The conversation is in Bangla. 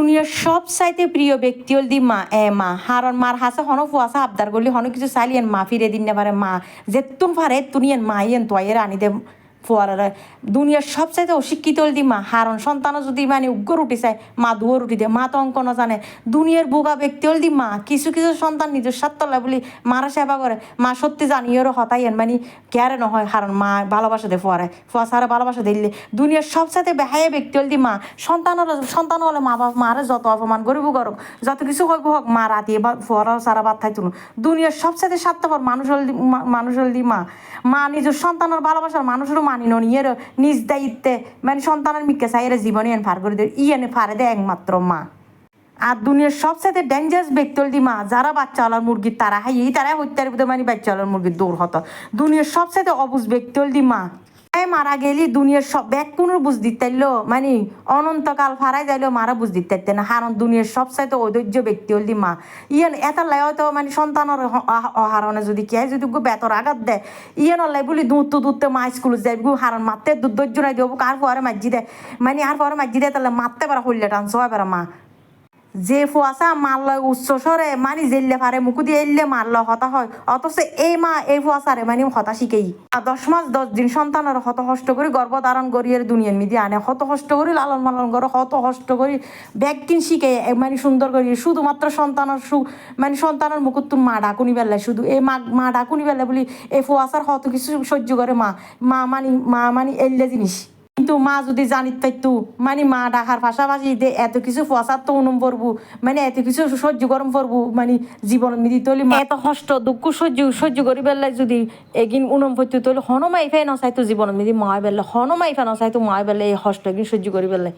দুনিয়ার সব চাইতে প্রিয় ব্যক্তি হল দি মা মা হারন মার হাসে হন ফুয়াশা আবদার করলি হন কিছু চালিয়েন মা ফিরে দিন না পারে মা যেতুন পারে তুনিয়েন মা ইয়েন তোয়ের আনি দে ফুয়ারা দুনিয়ার সব চাইতে অশিক্ষিত হল দি মা হারন সন্তানও যদি মানে উগ্র রুটি চায় মা দুয়ো রুটি দেয় মা তো অঙ্ক ন জানে দুনিয়ার বোকা ব্যক্তি হল দি মা কিছু কিছু সন্তান নিজের স্বার্থলা বলি মারা সেবা করে মা সত্যি জানিয়েরও হতাইয়েন মানে কেয়ারে নহয় কারণ মা ভালোবাসা দে ফুয়া সারা ভালোবাসা দিলে দুনিয়ার সব চাইতে বেহায়া ব্যক্তি হল দি মা সন্তান হলে মা বাপ মারে যত অপমান করিব করুক যত কিছু হইব হোক মা রাতিয়ে বা ফুয়ারাও সারা বাদ থাই তুলুন দুনিয়ার সবচাইতে স্বার্থপর মানুষ হল দি মা মা নিজের সন্তানের ভালোবাসার মানুষেরও মানি নিয়ে নিজ দায়িত্বে মানে সন্তানের মিকে চাইরে জীবনে এন ফার করে দেয় ইয়েনে ফারে দেয় একমাত্র মা আর দুনিয়ার সবচেয়ে ডেঞ্জারাস ব্যক্তি হল দি মা যারা বাচ্চা আলার মুরগির তারা হাই তারা হত্যার ভিতরে মানে বাচ্চা আলার মুরগির দৌড় হতো দুনিয়ার সবচেয়ে অবুজ ব্যক্তি হল দি মা মারা গেলি দুনিয়ার সব ব্যাগ কোনো বুঝ দিতেইলো মানে অনন্তকাল ফারাই যাইলো মারা বুঝ দিতে না কারণ দুনিয়ার সবচাইতে ঐধৈর্য ব্যক্তি হল দি মা ইয়ান এটা লাই হয়তো মানে সন্তানের হারণে যদি কে যদি বেতর আঘাত দেয় ইয়ান লাই বলি দূরতে মা স্কুল যাই হারণ মারতে ধৈর্য নাই দিব আর পরে মাঝি দেয় মানে আর পরে মাঝি দেয় তাহলে মারতে পারা হইলে টানছ হয় পারা মা যে ফুয়াশা মারল উচ্চ স্বরে মানে জেললে পারে মুকু দিয়ে এললে মারল হতা হয় অথচ এই মা এই ফুয়াশারে মানে হতা শিখেই 10 মাস 10 দিন সন্তানের হত কষ্ট করে গর্ভ ধারণ করিয়ে দুনিয়ার মিদি আনে হত কষ্ট করি লালন পালন করে হত কষ্ট করি ব্যাগকিন শিখে মানে সুন্দর করি শুধুমাত্র সন্তানের মানে সন্তানের মুকুট তুমি মা ডাকুনি বেলায় শুধু এই মা ডাকুনি বেলা বলি এই ফুয়াশার হত কিছু সহ্য করে মা মানে এললে জিনিস কিন্তু মা যদি জানিত পাইতো মানে মা ডাকার পাশাপাশি দে এত কিছু ফসার তো অনুম পড়বো মানে এত কিছু সহ্য গরম পড়বো মানে জীবন মিদি তলি এত কষ্ট দুঃখ সহ্য করি বেলায় যদি এগিন উনম পড়তো তলি হনমাই ফে নচাইতো জীবন মিদি মায় বেলা হনমাই ফে নচাইতো মায় বেলা এই কষ্ট এগিন সহ্য করি বেলায়